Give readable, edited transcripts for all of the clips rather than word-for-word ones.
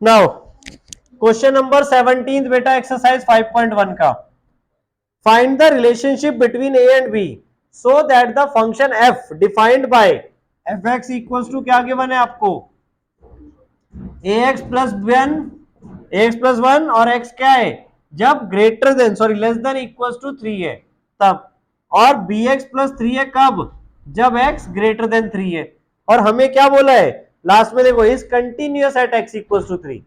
Now question number 17 बेटा exercise 5.1 का find the relationship between a and b so that the function f defined by f x equals to क्या given है आपको a x plus one x plus one और x क्या है जब greater than sorry less than equals to 3 है तब, और बी एक्स प्लस 3 है कब जब एक्स ग्रेटर देन 3 है। और हमें क्या बोला है लास्ट में देखो is continuous at x equals to 3।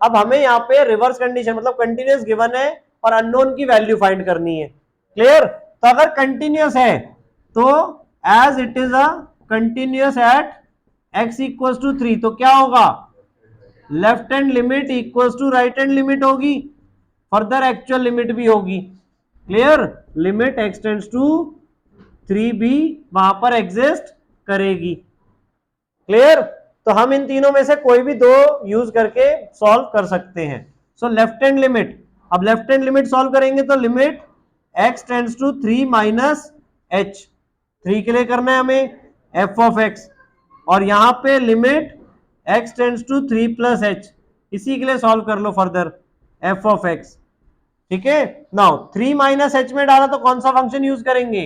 अब हमें यहाँ पे रिवर्स कंडीशन मतलब कंटिन्यूअस गिवन है और अननोन की वैल्यू फाइंड करनी है। क्लियर? तो अगर कंटिन्यूअस है तो as it is a continuous at x equals to 3 तो क्या होगा left hand limit equals to right hand limit होगी, फर्दर एक्चुअल लिमिट भी होगी। Clear? Limit x tends to 3 भी वहां पर एग्जिस्ट करेगी। क्लियर? तो हम इन तीनों में से कोई भी दो यूज करके सॉल्व कर सकते हैं। सो लेफ्ट हैंड लिमिट, अब लेफ्ट हैंड लिमिट सॉल्व करेंगे तो limit x tends to 3 minus h, 3 के लिए करना है हमें f ऑफ x, और यहां पे limit x tends to 3 plus h, इसी के लिए सॉल्व कर लो फर्दर f ऑफ x। ठीक है, नाउ 3 माइनस एच में डाला तो कौन सा फंक्शन यूज करेंगे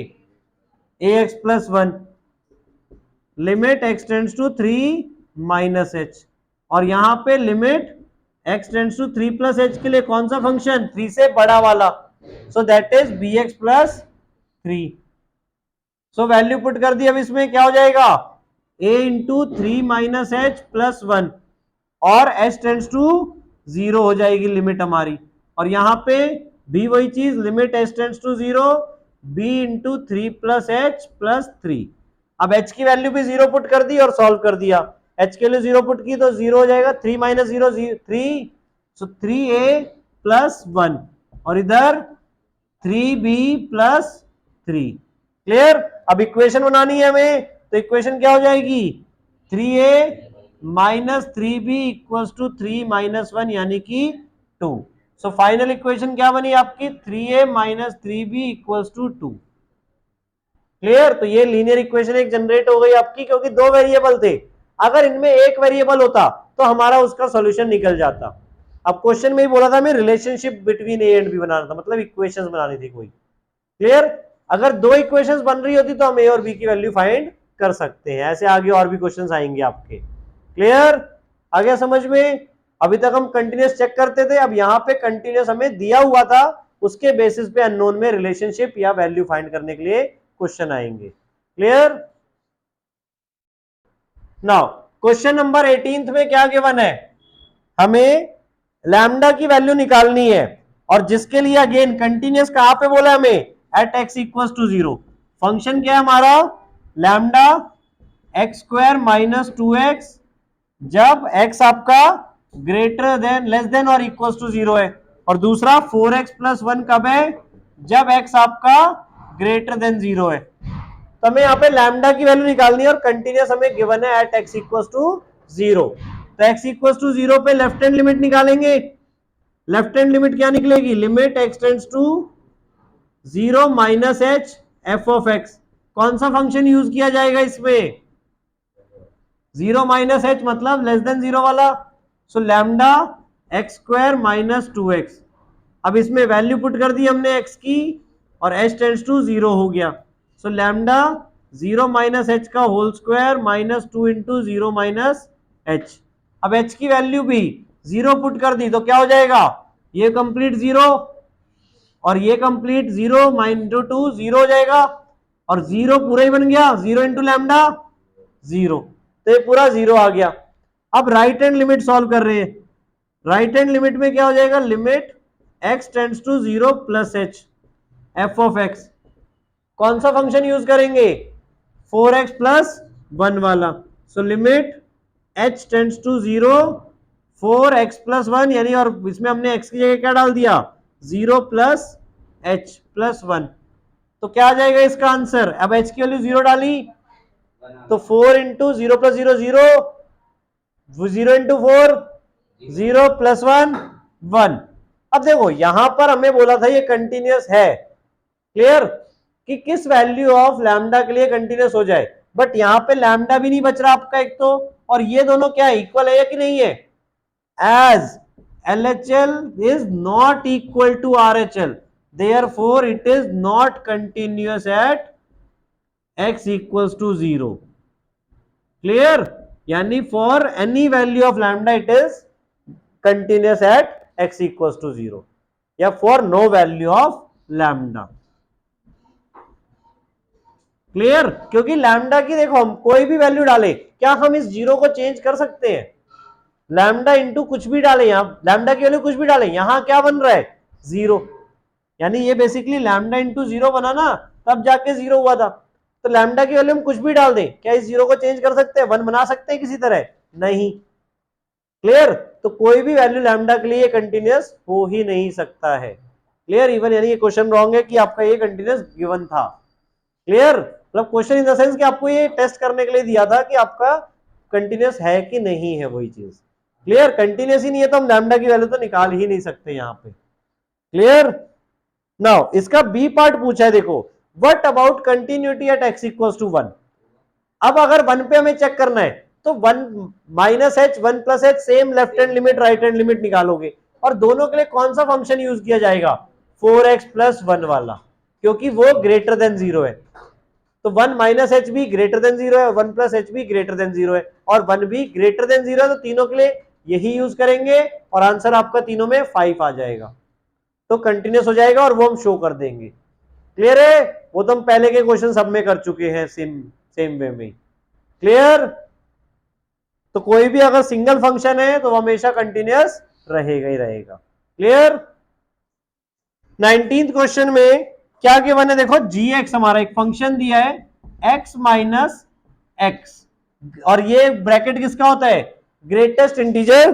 ax plus one, limit x tends to 3 minus h, और यहां पे limit x tends to 3 plus h के लिए कौन सा फंक्शन 3 से बड़ा वाला, so that is bx plus 3। So value put कर दी, अब इसमें क्या हो जाएगा a into 3 minus h plus one, और h टेंड्स टू 0 हो जाएगी लिमिट हमारी, और यहां पे भी वही चीज limit h tends to 0 b into 3 plus h plus 3। अब h की वैल्यू भी 0 पुट कर दी और सॉल्व कर दिया, h के लिए 0 पुट की तो 0 हो जाएगा, 3 माइनस 0 3, सो 3a प्लस 1, और इधर 3b प्लस 3। क्लियर? अब इक्वेशन बनानी है हमें, तो इक्वेशन क्या हो जाएगी 3a minus 3b equals to 3 minus 1 यानी कि 2। सो फाइनल इक्वेशन क्या बनी आपकी 3a minus 3b equals to 2। Clear? तो ये लीनियर इक्वेशन एक जनरेट हो गई आपकी, क्योंकि दो वेरिएबल थे, अगर इनमें एक वेरिएबल होता तो हमारा उसका सॉल्यूशन निकल जाता। अब क्वेश्चन में ही बोला था हमें relationship between a and b बनाना था, मतलब इक्वेशंस बनानी थी कोई। क्लियर? अगर दो इक्वेशंस बन रही होती तो हम ए और बी की वैल्यू फाइंड कर सकते हैं। ऐसे आगे और भी क्वेश्चंस आएंगे आपके। क्लियर? आ गया समझ में? अभी तक हम कंटिन्यूस चेक करते थे, अब यहां पे कंटिन्यूस हमें दिया हुआ था, उसके बेसिस पे अननोन में रिलेशनशिप या वैल्यू फाइंड करने के लिए क्वेश्चन आएंगे। क्लियर? नाउ क्वेश्चन नंबर 18 में क्या गिवन है, हमें लैम्डा की वैल्यू निकालनी है, और जिसके लिए अगेन कंटिन्यूस कहां पे बोला हमें at x equals to 0। Function क्या है हमारा lambda x square minus 2x जब x आपका ग्रेटर देन लेस देन और इक्वल्स टू 0 है, और दूसरा 4x प्लस 1 कब है जब x आपका ग्रेटर देन 0 है। तो हमें यहाँ पे लैम्डा की वैल्यू निकालनी है और कंटिन्यूस हमें गिवन है एट x इक्वल्स टू 0। तो x इक्वल्स टू 0 पे लेफ्ट हैंड लिमिट निकालेंगे, लेफ्ट हैंड लिमिट क्या निकलेगी limit x tends to 0 minus h f of x. कौन सा फंक्शन यूज किया जाएगा इसमें 0 माइनस एच मतलब लेस देन 0 वाला, so lambda x square minus 2x। अब इसमें वैल्यू पुट कर दी हमने x की और h टेंड्स टू 0 हो गया, सो लैम्डा 0 माइनस एच का whole square minus 2 into 0 minus h. अब h की वैल्यू भी 0 पुट कर दी तो क्या हो जाएगा ये कंप्लीट 0 और ये कंप्लीट 0 माइनस 2 0 हो जाएगा, और 0 पूरा ही बन गया 0 इंटू लैम्डा 0, तो ये पूरा 0 आ गया। अब राइट हैंड लिमिट सॉल्व कर रहे हैं, राइट हैंड लिमिट में क्या हो जाएगा limit x tends to 0 plus h f of x. कौन सा फंक्शन यूज करेंगे 4x प्लस 1 वाला, so limit h tends to 0 4x plus 1 यानी, और इसमें हमने x की जगह क्या डाल दिया 0 प्लस h प्लस 1, तो क्या आ जाएगा इसका आंसर। अब h की वैल्यू 0 डाली तो 4 इंटू 0 प्लस 0 0, 0 इंटू 4 0 प्लस 1 1। अब देखो यहां पर हमें बोला था ये कंटिन्यूअस है, क्लियर, कि किस वैल्यू ऑफ लैम्डा के लिए कंटिन्यूअस हो जाए, बट यहां पे लैम्डा भी नहीं बच रहा आपका एक तो, और ये दोनों क्या है इक्वल है या कि नहीं है, as LHL is not equal to RHL, therefore it is not continuous at x equals to 0. Clear? यानी for any value of lambda it is continuous at x equals to 0 या for no value of lambda. Clear? क्योंकि lambda की देखो हम कोई भी value डाले, क्या हम इस जीरो को चेंज कर सकते हैं? लैम्डा इंटू कुछ भी डाले, यहां लैम्डा की वैल्यू कुछ भी डाले, यहां क्या बन रहा है? 0. यानी ये बेसिकली लैम्डा इंटू 0 बना ना, तब जाके 0 हुआ था. तो लैम्डा की वैल्यू हम कुछ भी डाल दें, क्या इस 0 को चेंज कर सकते हैं? 1 बना सकते हैं किसी तरह? नहीं. क्लियर? तो कोई भी वैल्यू लैम्डा के लिए कंटिन्यूअस हो ही नहीं सकता है. क्लियर? इवन यानी ये क्वेश्चन रॉन्ग है कि आपका ये कंटिन्यूअस गिवन था. क्लियर? मतलब क्वेश्चन इन द सेंस कि आपको ये टेस्ट करने के लिए दिया था कि आपका कंटिन्यूअस है कि नहीं है वही चीज. क्लियर? कंटिन्यूअस ही नहीं है तो हम लैम्डा की वैल्यू तो निकाल ही नहीं सकते यहां पे. क्लियर? नाउ इसका बी पार्ट पूछा है, देखो what about continuity at x equals to 1. अब अगर 1 पे हमें चेक करना है तो 1 minus H 1 plus H same left hand limit right hand limit निकालोगे, और दोनों के लिए कौन सा फंक्शन यूज किया जाएगा? 4x प्लस 1 वाला, क्योंकि वो ग्रेटर देन 0 है. तो 1 माइनस एच भी ग्रेटर देन 0 है, 1 प्लस एच भी ग्रेटर देन 0 है, और 1 भी ग्रेटर देन 0 है, तो तीनों के लिए यही यूज करेंगे और आंसर आपका तीनों में 5 आ जाएगा. तो कंटिन्यूस हो जाएगा और वो हम शो कर देंगे. क्लियर है? वो तो हम पहले के क्वेश्चन सब में कर चुके हैं सेम वे में. क्लियर? तो कोई भी अगर सिंगल फंक्शन है तो वो हमेशा कंटिन्यूअस रहेगा ही रहेगा. क्लियर? 19th क्वेश्चन में क्या गिवन है, देखो g(x) हमारा एक फंक्शन दिया है x माइनस एक्स, और ये ब्रैकेट किसका होता है? ग्रेटेस्ट इंटीजर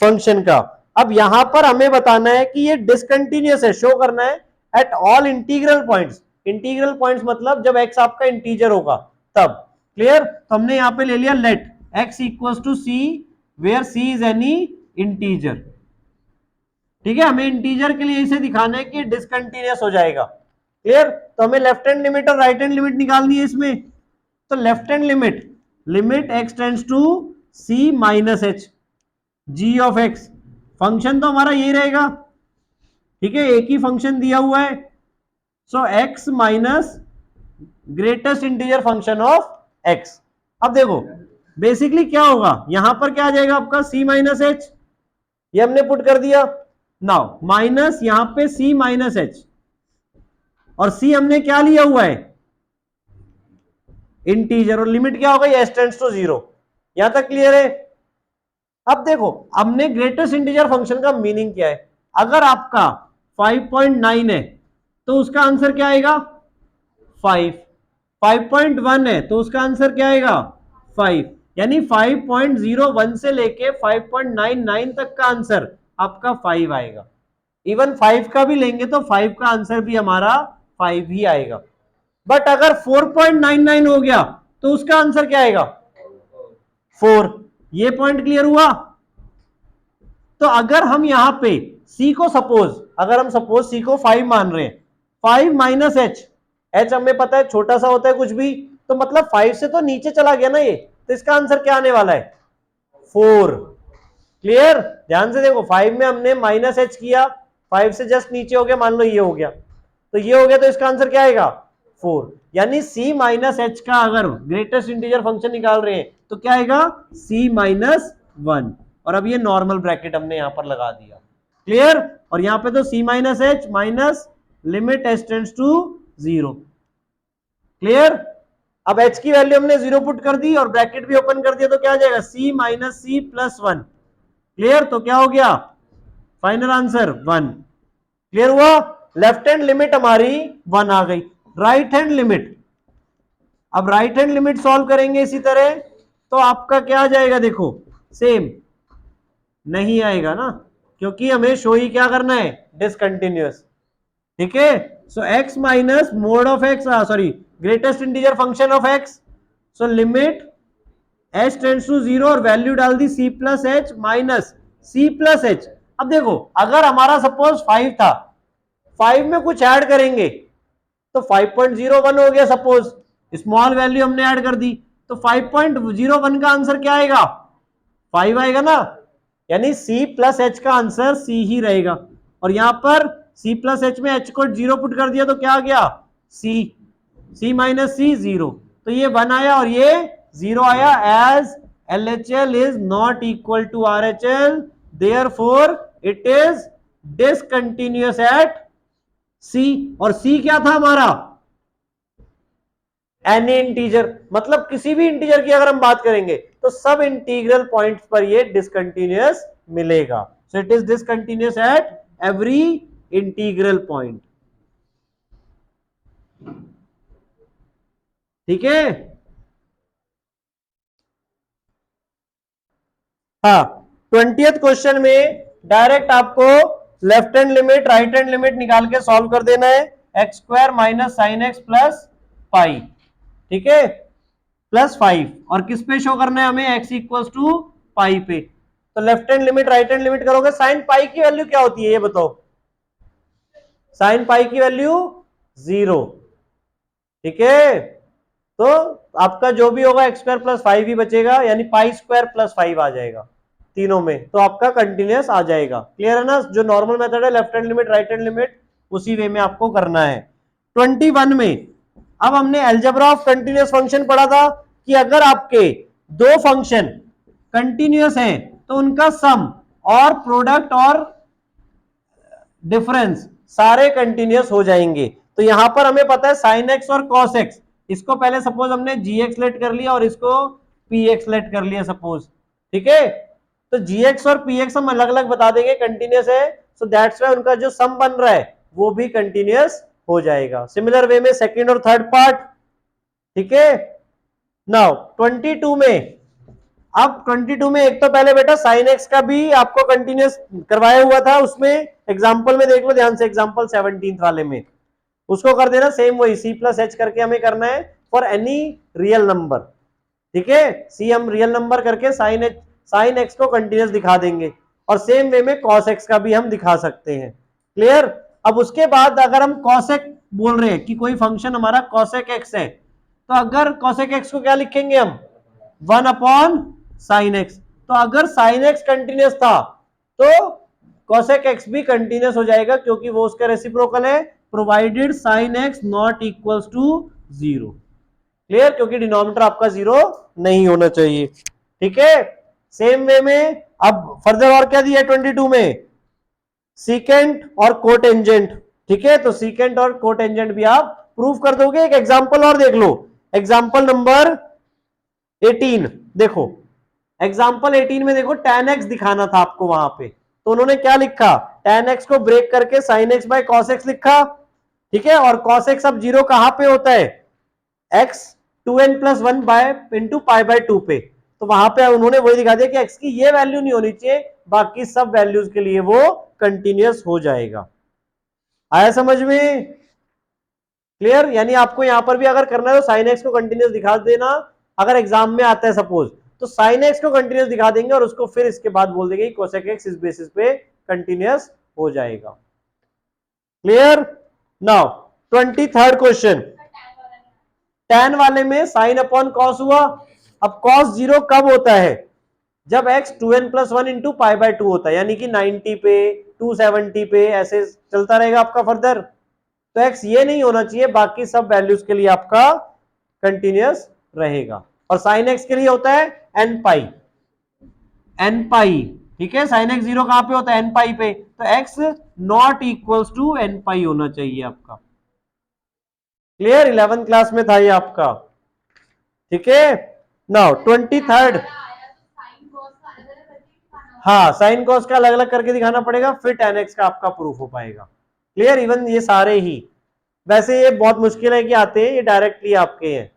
फंक्शन का. अब यहां पर हमें बताना है कि ये डिसकंटिन्यूअस है, शो करना है at all integral points. Integral points मतलब जब x आपका इंटीजर होगा तब. क्लियर? तो हमने यहां पे ले लिया let x equals to c where c is any integer. ठीक है? हमें इंटीजर के लिए इसे दिखाना है कि डिसकंटिन्यूअस हो जाएगा. क्लियर? तो हमें लेफ्ट हैंड लिमिट और राइट हैंड लिमिट निकालनी है इसमें. तो left hand limit, limit x tends to c minus h g of x. Function तो हमारा ये रहेगा. ठीक है? एक ही फंक्शन दिया हुआ है. So x minus greatest integer function of x. अब देखो बेसिकली क्या होगा, यहां पर क्या आ जाएगा आपका c माइनस एच, ये हमने पुट कर दिया. नाउ माइनस यहां पे c माइनस एच, और c हमने क्या लिया हुआ है? इंटीजर. और लिमिट क्या होगा? ये s टेंड्स टू 0. यहां तक क्लियर है? अब देखो हमने ग्रेटेस्ट इंटीजर फंक्शन का मीनिंग क्या है. अगर आपका 5.9 है तो उसका आंसर क्या आएगा? 5. 5.1 है तो उसका आंसर क्या आएगा? 5. यानी 5.01 से लेके 5.99 तक का आंसर आपका 5 आएगा. इवन 5 का भी लेंगे तो 5 का आंसर भी हमारा 5 ही आएगा. बट अगर 4.99 हो गया तो उसका आंसर क्या आएगा? 4. ये पॉइंट क्लियर हुआ? तो अगर हम यहां पे c को सपोज, अगर हम सपोज c को 5 मान रहे हैं, 5 माइनस एच, एच हमें पता है छोटा सा होता है कुछ भी, तो मतलब 5 से तो नीचे चला गया ना ये, तो इसका आंसर क्या आने वाला है? 4. क्लियर? ध्यान से देखो 5 में हमने माइनस एच किया, 5 से जस्ट नीचे हो गया, मान लो ये हो गया, तो ये हो गया, तो इसका आंसर क्या आएगा? 4. यानी c माइनस एच का अगर ग्रेटेस्ट इंटीजर फंक्शन निकाल रहे हैं तो क्या आएगा? c minus 1. और अब ये नॉर्मल ब्रैकेट हमने यहां पर लगा दिया. क्लियर? और यहां पे तो c minus h minus limit h tends to 0. Clear? अब h की वैल्यू हमने 0 पुट कर दी और ब्रैकेट भी ओपन कर दिया, तो क्या आ जाएगा? c minus c plus 1. Clear? तो क्या हो गया? Final answer 1. क्लियर हुआ? लेफ्ट हैंड लिमिट हमारी 1 आ गई. राइट हैंड लिमिट, अब राइट हैंड लिमिट सॉल्व करेंगे इसी तरह, तो आपका क्या आ जाएगा? देखो सेम नहीं आएगा ना, क्योंकि हमें शो ही क्या करना है? डिसकंटिन्यूअस. ठीक है? So x minus mod of x, sorry greatest integer function of x. So limit h tends to 0 और वैल्यू डाल दी c plus h minus c plus h. अब देखो अगर हमारा सपोज 5 था, 5 में कुछ ऐड करेंगे तो 5.01 हो गया सपोज, स्मॉल वैल्यू हमने ऐड कर दी, तो 5.01 का आंसर क्या आएगा? 5 आएगा ना. यानी सी प्लस एच का आंसर सी ही रहेगा। और यहां पर सी प्लस एच में एच को जीरो पुट कर दिया तो क्या आ गया, सी, सी माइनस सी जीरो, तो ये वन आया और ये जीरो आया। As LHL is not equal to RHL, therefore it is discontinuous eight सी। और सी क्या था हमारा, एनी इंटीजर, मतलब किसी भी इंटीजर की अगर हम बात करेंगे तो सब इंटीग्रल पॉइंट्स पर ये डिसकंटिन्यूअस मिलेगा। So it is discontinuous at every integral point. ठीक है, हाँ। 20th क्वेश्चन में डायरेक्ट आपको left hand limit right hand limit निकाल के सॉल्व कर देना है। X square minus sine x plus pi, ठीक है, प्लस 5, और किस पे शो करना है हमें, एक्स इक्वल टू पाई पे। तो left hand limit right hand limit करोगे, साइन पाई की वैल्यू क्या होती है ये बताओ, साइन पाई की वैल्यू 0, ठीक है। तो आपका जो भी होगा एक्स स्क्वायर प्लस 5 ही बचेगा, यानी पाई स्क्वायर प्लस 5 आ जाएगा तीनों में, तो आपका कंटिन्यूअस आ जाएगा। क्लियर है ना, जो नॉर्मल मेथड है left hand limit right hand limit उसी वे में आपको करना है। 21 में अब हमने अलजेब्रा ऑफ कंटिन्यूअस फंक्शन पढ़ा था कि अगर आपके दो फंक्शन कंटिन्यूअस हैं तो उनका सम और प्रोडक्ट और डिफरेंस सारे कंटिन्यूअस हो जाएंगे। तो यहां पर हमें पता है साइन एक्स और कॉस एक्स, इसको पहले सपोज हमने जी एक्स लेट कर लिया और इसको पी एक्स लेट कर लिया सपोज, ठीक है। तो जी एक्स और पी एक्स हम अलग अलग बता देंगे कंटिन्यूअस है, सो दैट्स वाई उनका जो सम बन रहा है वो भी कंटिन्यूअस हो जाएगा। सिमिलर वे में सेकेंड और थर्ड पार्ट, ठीक है। नाउ 22 में, अब 22 में एक तो पहले बेटा साइन एक्स का भी आपको कंटिन्यूअस करवाया हुआ था, उसमें एग्जांपल में देख लो ध्यान से, एग्जांपल 17 वाले में उसको कर देना सेम वही सी प्लस एच करके हमें करना है फॉर एनी रियल नंबर, ठीक है। सी हम रियल नंबर करके साइन एक्स को कंटिन्यूअस दिखा देंगे, और सेम वे में कॉस एक्स का भी हम दिखा सकते हैं। क्लियर। अब उसके बाद अगर हम कॉसेक बोल रहे हैं कि कोई फंक्शन हमारा कॉसेक एक्स है, तो अगर कॉसेक एक्स को क्या लिखेंगे हम, 1 साइन एक्स। तो अगर साइन एक्स कंटिन्यूअस था तो कॉसेक एक्स भी कंटिन्यूअस हो जाएगा, क्योंकि वो उसका रेसिप्रोकल है, provided sine x not equals to 0। Clear, क्योंकि डिनोमिनेटर आपका 0 नहीं होना चाहिए, ठीक है। सेम वे में अब फर्दर और क्या दिया 22 में, सीकेंट और कोटेंजेंट, ठीक है। तो सीकेंट और कोटेंजेंट भी आप प्रूव कर दोगे। एक एग्जांपल और देख लो, एग्जांपल नंबर 18 देखो, एग्जाम्पल 18 में देखो tan x दिखाना था आपको वहां पे, तो उन्होंने क्या लिखा, tan x को ब्रेक करके sin x by cos x लिखा, ठीक है। और cos x अब जीरो कहां पे होता है, x 2n+1 bye into pi by 2 पे, तो वहां पे उन्होंने वही दिखा दिया कि x की ये वैल्यू नहीं होनी चाहिए, बाकी सब वैल्यूज के लिए वो कंटिन्यूअस हो जाएगा। आया समझ में, क्लियर। यानी आपको यहां पर भी अगर करना है तो साइन एक्स को कंटिन्यूअस दिखा देना, अगर एग्जाम में आता है सपोज तो साइन एक्स को कंटिन्यूअस दिखा देंगे और उसको फिर इसके बाद बोल देंगे कोसेक एक्स इस बेसिस पे कंटिन्यूअस हो जाएगा। Clear. Now 23rd question, tan वाले में साइन अपॉन कॉस हुआ। अब कॉस जीरो कब होता है, जब x 2n+1 into pi by 2 होता है, यानी कि 90 पे 270 पे ऐसे चलता रहेगा आपका फर्दर। तो x ये नहीं होना चाहिए, बाकी सब वैल्यूज के लिए आपका कंटिन्यूअस रहेगा। और साइन x के लिए होता है n पाई, n पाई, ठीक है। साइन x जीरो कहां पे होता है, n पाई पे, तो x not equals to n pi होना चाहिए आपका। क्लियर, 11th क्लास में था ये आपका, ठीक है। नाउ 23rd, हाँ साइन कॉस का अलग अलग करके दिखाना पड़ेगा, फिर tan x का आपका प्रूफ हो पाएगा। क्लियर, इवन ये सारे ही, वैसे ये बहुत मुश्किल है कि आते हैं, ये डायरेक्टली आपके हैं,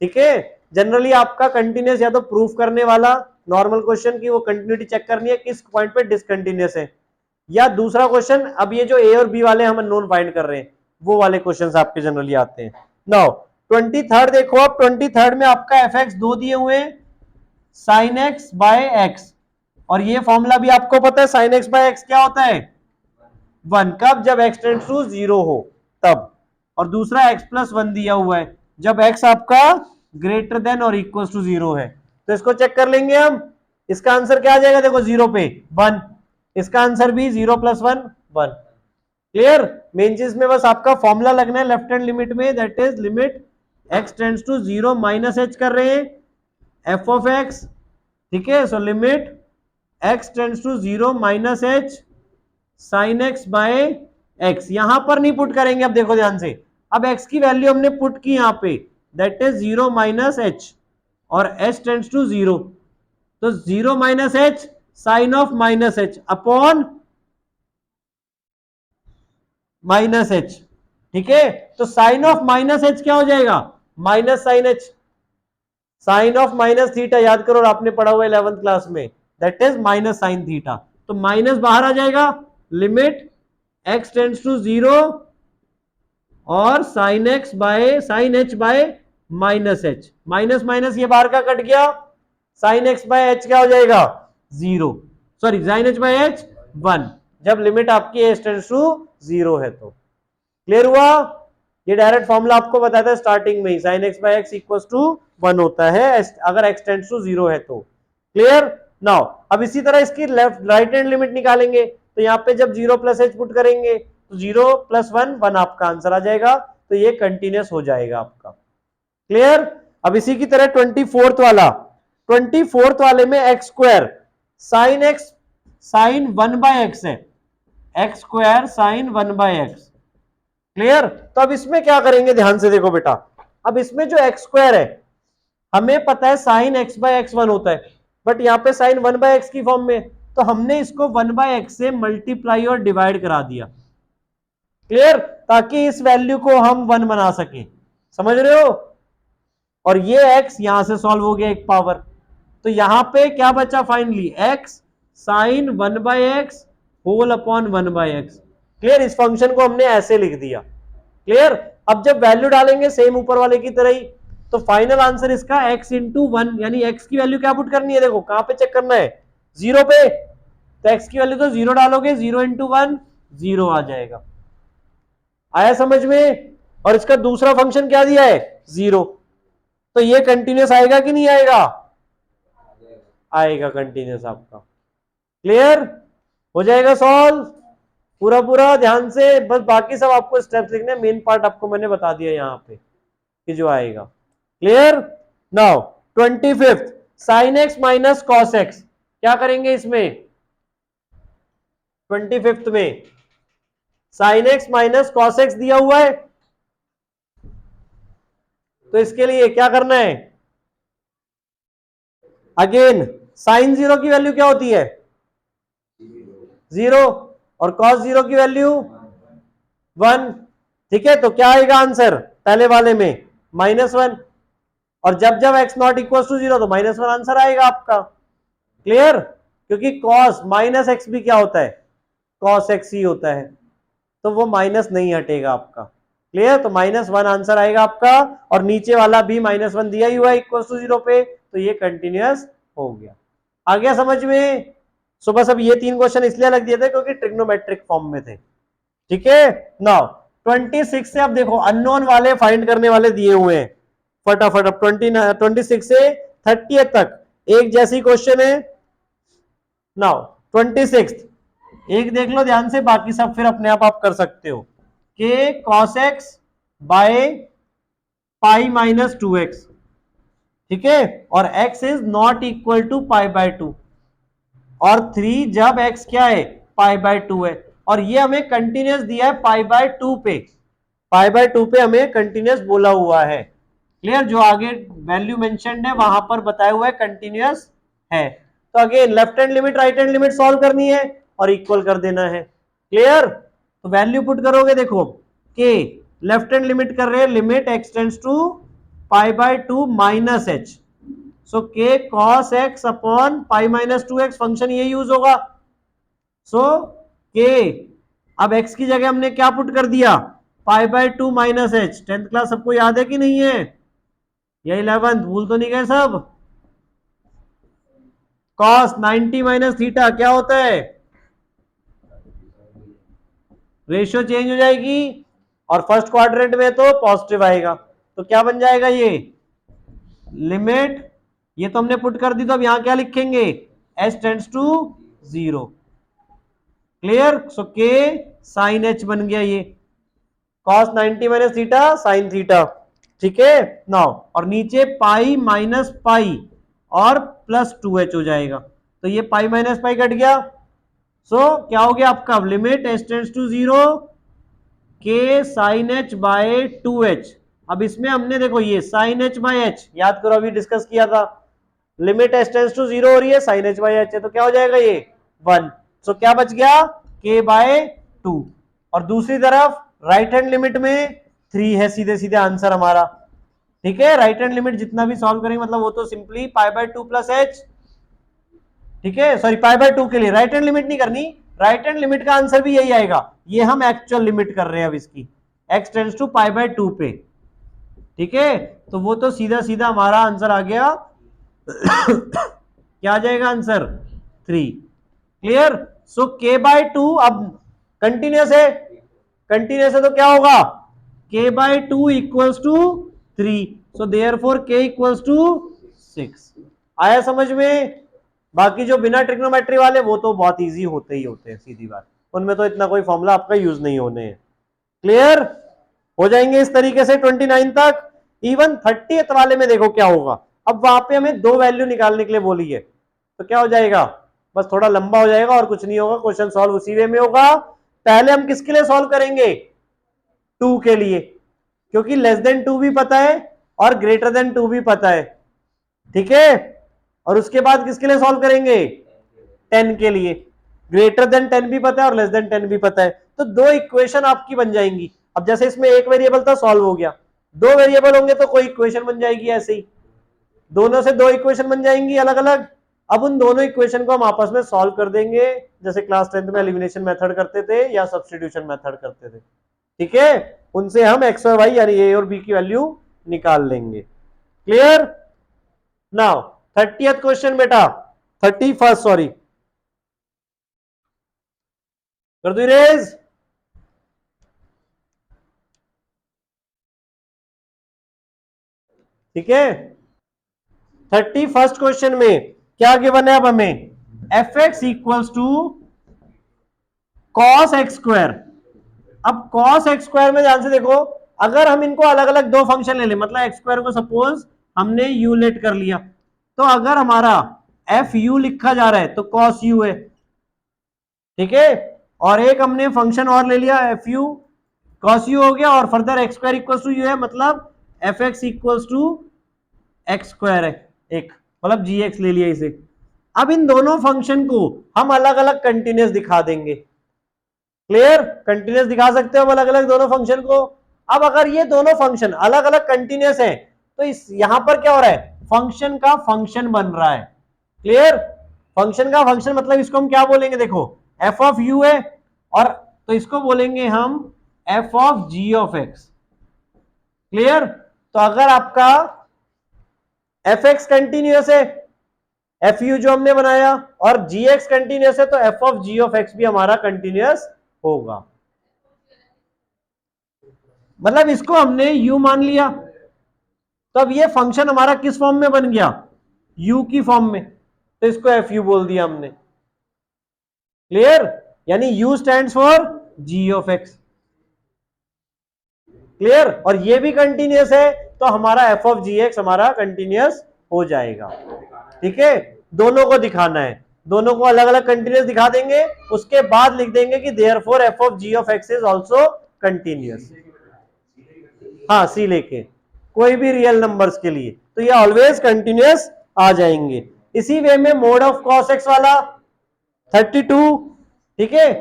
ठीक है। जनरली आपका कंटिन्यूअस या तो प्रूफ करने वाला नॉर्मल क्वेश्चन की वो कंटिन्यूटी चेक करनी है किस पॉइंट पे डिसकंटिन्यूअस है, या दूसरा क्वेश्चन अब ये जो ए और बी वाले हम अननोन फाइंड कर रहे हैं वो वाले क्वेश्चंस आपके जनरली आते हैं। नाउ 23rd देखो, अब 23rd में आपका एफ एक्स दो दिए हुए हैं, साइन एक्स बाय एक्स, और ये फॉर्मूला भी आपको पता है साइन एक्स बाय एक्स क्या होता है 1, कब, जब x टेंड्स टू 0 हो तब। और दूसरा x+1 दिया हुआ है जब x आपका ग्रेटर देन और इक्वल टू 0 है। तो इसको चेक कर लेंगे हम, इसका आंसर क्या आ जाएगा, देखो 0 पे 1, इसका आंसर भी 0 + 1 1। क्लियर। मेन चीज में बस आपका फॉर्मूला लगना है लेफ्ट हैंड लिमिट में, that is limit x tends to 0 minus h कर रहे हैं f ऑफ x। ठीक है, so limit x tends to 0 minus h sine x by x। यहां पर नहीं पुट करेंगे, अब देखो ध्यान से, अब x की वैल्यू हमने पुट की यहां पे, दैट इज 0 माइनस h और h टेंड्स टू 0, तो 0 minus h sine of minus h upon minus h। ठीक है, तो साइन ऑफ माइनस h क्या हो जाएगा, minus sine h। Sine of minus theta याद करो, आपने पढ़ा हुआ 11th क्लास में, that is minus sine theta. तो माइनस बाहर आ जाएगा, लिमिट x टेंड्स टू 0 और sine x by sine h by minus h, minus minus ये बाहर का कट गया, साइन x बाय h क्या हो जाएगा 0, sorry sine h by h 1, जब लिमिट आपकी h टेंड्स टू 0 है तो। क्लियर हुआ। ये डायरेक्ट फॉर्मूला आपको बताया था स्टार्टिंग में ही, sine x by x equals to 1 होता है अगर x टेंड्स टू 0 है तो। क्लियर। नाउ अब इसी तरह इसकी लेफ्ट राइट हैंड लिमिट निकालेंगे, तो यहाँ पे जब 0 + h पुट करेंगे तो 0 + 1 1 आपका आंसर आ जाएगा, तो ये कंटिन्यूस हो जाएगा आपका। क्लियर। अब इसी की तरह 24th वाला, 24th वाले में x square sine x sine 1/x है, x square sign 1/x। Clear. तो अब इसमें क्या करेंगे, ध्यान से देखो बेटा, अब इसमें जो x स्क्वायर है, हमें पता है साइन x/x 1 होता है, बट यहाँ पे साइन 1/x की फॉर्म में, तो हमने इसको 1/x से मल्टीप्लाई और डिवाइड करा दिया। क्लियर, ताकि इस वैल्यू को हम 1 बना सके, समझ रहे हो। और ये x यहां से सॉल्व हो गया एक पावर, तो यहां पे क्या बचा finally, x sine 1/x whole upon 1/x। Clear, इस फंक्शन को हमने ऐसे लिख दिया। क्लियर। अब जब वैल्यू डालेंगे सेम ऊपर वाले की तरह ही, तो फाइनल आंसर इसका x इंटू 1, यानी x की वैल्यू क्या पुट करनी है, देखो कहां पे चेक करना है, 0 पे, तो x की वैल्यू तो 0 डालोगे, 0 इंटू 1 0 आ जाएगा। आया समझ में। और इसका दूसरा फंक्शन क्या दिया है, 0, तो ये कंटिन्यूस आएगा कि नहीं आएगा, आएगा कंटिन्यूस आपका। क्लियर हो जाएगा सॉल्व पूरा पूरा, ध्यान से, बस बाकी सब आपको स्टेप्स लिखने, मेन पार्ट आपको मैंने बता दिया यहां पे कि जो आएगा। Clear. Now 25th sine x minus cos x, क्या करेंगे इसमें, 25th में sine x minus cos x दिया हुआ है, तो इसके लिए क्या करना है, अगेन साइन 0 की वैल्यू क्या होती है 0 और कॉस 0 की वैल्यू 1। ठीक है, तो क्या आएगा आंसर पहले वाले में -1, और जब जब x नॉट इक्वल टू 0 तो -1 आंसर आएगा आपका। क्लियर, क्योंकि cos माइनस एक्स भी क्या होता है, cos x ही होता है, तो वो माइनस नहीं हटेगा आपका। क्लियर, तो -1 आंसर आएगा आपका, और नीचे वाला भी -1 दिया ही हुआ है इक्वल टू 0 पे, तो ये कंटिन्यूअस हो गया। आ गया समझ में। सो बस अब ये 3 क्वेश्चन इसलिए लग दिए थे क्योंकि ट्रिग्नोमेट्रिक फॉर्म में थे। ठीक है। नाउ 26 से अब देखो अननोन वाले फाइंड करने वाले दिए हुए हैं, फटाफट। अब 26 से 30 तक एक जैसी क्वेश्चन है। नाउ 26 एक देख लो ध्यान से, बाकी सब फिर अपने आप कर सकते हो, k cos x by pi minus 2x। ठीक है, और x is not equal to π/2, और 3 जब x क्या है π/2 है, और ये हमें कंटिन्यूस दिया है π/2 पे, π/2 पे हमें कंटिन्यूस बोला हुआ है। क्लियर, जो आगे वैल्यू मेंशन्ड है वहां पर बताया हुआ है कंटिन्यूस है। तो again left hand limit right hand limit solve करनी है और इक्वल कर देना है। क्लियर, तो वैल्यू पुट करोगे, देखो के लेफ्ट हैंड लिमिट कर रहे हैं, limit x tends to π/2 minus h, so k cos x upon pi minus 2x, function ये यूज होगा। सो के अब x की जगह हमने क्या पुट कर दिया, π/2 माइनस h। 10th क्लास सबको याद है कि नहीं है, या 11th, भूल तो नहीं गए सब। cos 90 माइनस थीटा क्या होता है, रेशियो चेंज हो जाएगी, और फर्स्ट क्वाड्रेंट में तो पॉजिटिव आएगा, तो क्या बन जाएगा ये लिमिट, ये तो हमने पुट कर दी, तो अब यहां क्या लिखेंगे, h tends to 0। Clear? So k sine h बन गया ये, cos 90 minus theta sine theta. ठीक है नाउ, और नीचे पाई माइनस पाई और प्लस 2h हो जाएगा, तो ये पाई माइनस पाई कट गया। सो क्या हो गया आपका, limit h tends to 0 k sine h by 2h। अब इसमें हमने देखो ये साइन h बाय h याद करो, अभी डिस्कस किया था, लिमिट h टेंड्स टू 0 हो रही है, साइन h बाय h है, तो क्या हो जाएगा ये 1। सो क्या बच गया, k बाय 2। और दूसरी तरफ राइट हैंड लिमिट में 3 है, सीधे सीधे आंसर हमारा। ठीक है, राइट हैंड लिमिट जितना भी सॉल्व करेंगे मतलब वो तो simply pi by 2 plus h। ठीक है, सॉरी पाई बाय 2 के लिए राइट हैंड लिमिट नहीं करनी, राइट हैंड लिमिट का आंसर भी यही आएगा। ये हम एक्चुअल लिमिट कर रहे हैं अब इसकी, x tends to pi by 2 पे। ठीक है, तो वो तो सीधा सीधा हमारा आंसर आ गया क्या आ जाएगा answer, 3। Clear? So k by 2 अब कंटिन्यूस है, कंटिन्यूस है तो क्या होगा, k by 2 equals to 3। So therefore k equals to 6। आया समझ में? बाकी जो बिना ट्रिग्नोमेट्री वाले वो तो बहुत इजी होते ही होते हैं, सीधी बात, उनमें तो इतना कोई फॉर्मूला आपका यूज नहीं होने हैं। क्लियर? हो जाएंगे इस तरीके से 29 तक। इवन 30th वाले में देखो क्या होगा, अब वहां पे हमें 2 वैल्यू निकालने के लिए बोली है, तो क्या हो जाएगा, बस थोड़ा लंबा हो जाएगा और कुछ नहीं होगा, क्वेश्चन सॉल्व उसी वे में होगा। पहले हम किसके लिए सॉल्व करेंगे, 2 के लिए, क्योंकि लेस देन 2 भी पता है और ग्रेटर देन 2 भी पता है। ठीक है, और उसके बाद किसके लिए सॉल्व करेंगे, 10 के लिए, ग्रेटर देन 10 भी पता है और लेस देन 10 भी पता है, तो 2 इक्वेशन आपकी बन जाएंगी। अब जैसे इसमें एक वेरिएबल था, सॉल्व हो गया, 2 वेरिएबल होंगे तो कोई इक्वेशन बन जाएगी, ऐसे ही दोनों से 2 इक्वेशन बन जाएंगी अलग अलग। अब उन दोनों इक्वेशन को हम आपस में सॉल्व कर देंगे, जैसे क्लास 10th में एलिमिनेशन मेथड करते थे या सब्स्टिट्यूशन मेथड करते थे। ठीक है, उनसे हम एक्स और वाई यानी ए और बी की वैल्यू निकाल लेंगे। क्लियर? नाउ 30th क्वेश्चन बेटा, 31st सॉरी, कर दो रेज। ठीक है, 31st क्वेश्चन में क्या गिवन है अब हमें, f x equals to cos x square. अब कॉस एक्स स्क्वायर में ध्यान से देखो, अगर हम इनको अलग अलग दो फंक्शन ले लें, मतलब एक्स स्क्वायर को सपोज हमने यू लेट कर लिया, तो अगर हमारा एफ यू लिखा जा रहा है तो कॉस यू है। ठीक है, और एक हमने फंक्शन और ले लिया एफ यू, कॉस यू हो गया, और further x square equals to u है, मतलब f x equals to x square है एक, मतलब जी एक्स ले लिया इसे। अब इन दोनों फंक्शन को हम अलग अलग कंटिन्यूस दिखा देंगे। क्लियर? कंटिन्यूस दिखा सकते हो हम अलग अलग दोनों फंक्शन को। अब अगर ये दोनों फंक्शन अलग अलग कंटिन्यूस है, तो इस यहां पर क्या हो रहा है, फंक्शन का फंक्शन बन रहा है। क्लियर? फंक्शन का फंक्शन मतलब इसको हम क्या बोलेंगे, देखो एफ ऑफ यू है, और तो इसको बोलेंगे हम f of g of x. Clear? तो अगर आपका एफ एक्स कंटिन्यूस है, एफ यू जो हमने बनाया, और जी एक्स कंटिन्यूस है, तो f of g of x भी हमारा कंटिन्यूस होगा। मतलब इसको हमने u मान लिया, तो अब ये फंक्शन हमारा किस फॉर्म में बन गया, u की फॉर्म में, तो इसको एफ यू बोल दिया हमने। क्लियर? यानी u stands for g of x। Clear? और ये भी कंटिन्यूस है, तो हमारा एफ ऑफ जी एक्स हमारा कंटिन्यूस हो जाएगा। ठीक है, दोनों को दिखाना है, दोनों को अलग अलग कंटिन्यूस दिखा देंगे, उसके बाद लिख देंगे कि therefore f of g of x is also continuous. हाँ, सी लेके कोई भी रियल नंबर्स के लिए, तो ये ऑलवेज कंटिन्यूस आ जाएंगे। इसी वे में मोड ऑफ कॉस एक्स वाला 32। ठीक है,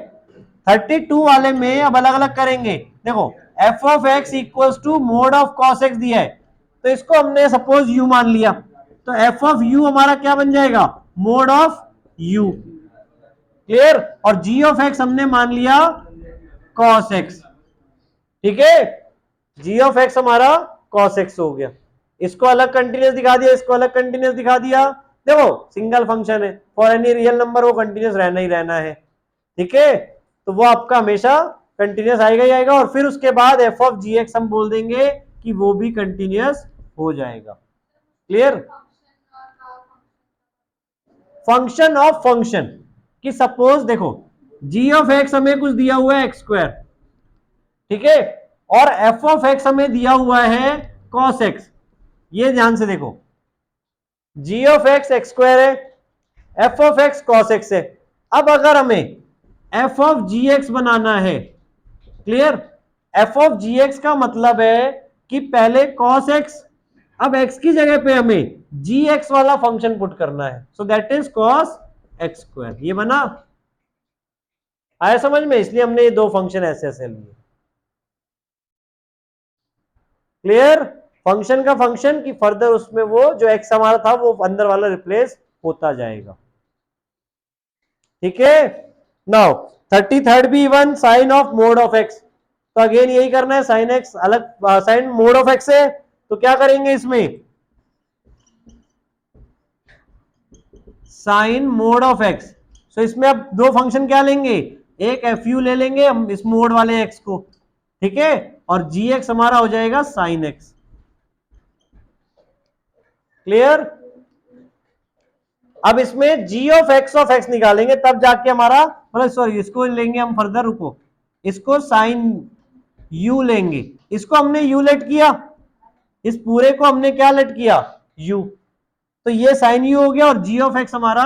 32 वाले में अब अलग अलग करेंगे। देखो f of x equals to mod of cos x दिया है, तो इसको हमने सपोज यू मान लिया, तो एफ ऑफ यू हमारा क्या बन जाएगा, मोड ऑफ यू। क्लियर? और जी ऑफ एक्स हमने मान लिया कॉस एक्स। ठीक है, जी ऑफ एक्स हमारा कॉस एक्स हो गया, इसको अलग कंटिन्यूस दिखा दिया, इसको अलग कंटिन्यूस दिखा दिया। देखो सिंगल फंक्शन है, फॉर एनी रियल नंबर वो कंटिन्यूस रहना ही रहना है। ठीक है, तो वो आपका हमेशा कंटिन्यूस आएगा ही आएगा, और फिर उसके बाद एफ ऑफ जी एक्स हम बोल देंगे कि वो भी कंटिन्यूस हो जाएगा। क्लियर? फंक्शन ऑफ फंक्शन कि सपोज देखो जी ऑफ एक्स हमें कुछ दिया हुआ है एक्स स्क्वायर, ठीक है, और एफ ऑफ एक्स हमें दिया हुआ है कॉस एक्स। ये ध्यान से देखो, g of x x square है, f of x cos x है। अब अगर हमें एफ ऑफ जी एक्स बनाना है, clear, f of g x का मतलब है कि पहले कॉस एक्स, अब एक्स की जगह पे हमें जी एक्स वाला फंक्शन पुट करना है, सो that is cos x square. ये बना, आया समझ में? इसलिए हमने ये दो फंक्शन ऐसे ऐसे लिए। क्लियर? फंक्शन का फंक्शन की फर्दर उसमें वो जो एक्स हमारा था वो अंदर वाला रिप्लेस होता जाएगा, ठीक है। नाउ 33rd भी even sine of mod of x, तो अगेन यही करना है, साइन एक्स अलग, साइन मोड ऑफ एक्स है तो क्या करेंगे इसमें, sine mod of x. So इसमें अब दो फंक्शन क्या लेंगे, एक एफ यू ले लेंगे हम इस मोड वाले एक्स को, ठीक है, और जी एक्स हमारा हो जाएगा साइन एक्स। क्लियर? अब इसमें जी ऑफ एक्स निकालेंगे तब जाके हमारा, मतलब सॉरी इसको लेंगे हम फर्दर, रुको, इसको साइन यू लेंगे, इसको हमने यू लेट किया, इस पूरे को हमने क्या लेट किया, यू, तो ये साइन यू हो गया, और जी ऑफ एक्स हमारा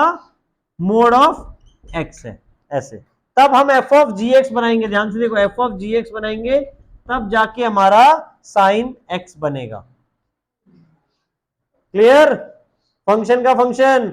मोड ऑफ एक्स है, ऐसे। तब हम एफ ऑफ जी एक्स बनाएंगे, ध्यान से देखो, एफ ऑफ जी एक्स बनाएंगे तब जाके हमारा साइन एक्स बनेगा। क्लियर? फंक्शन का फंक्शन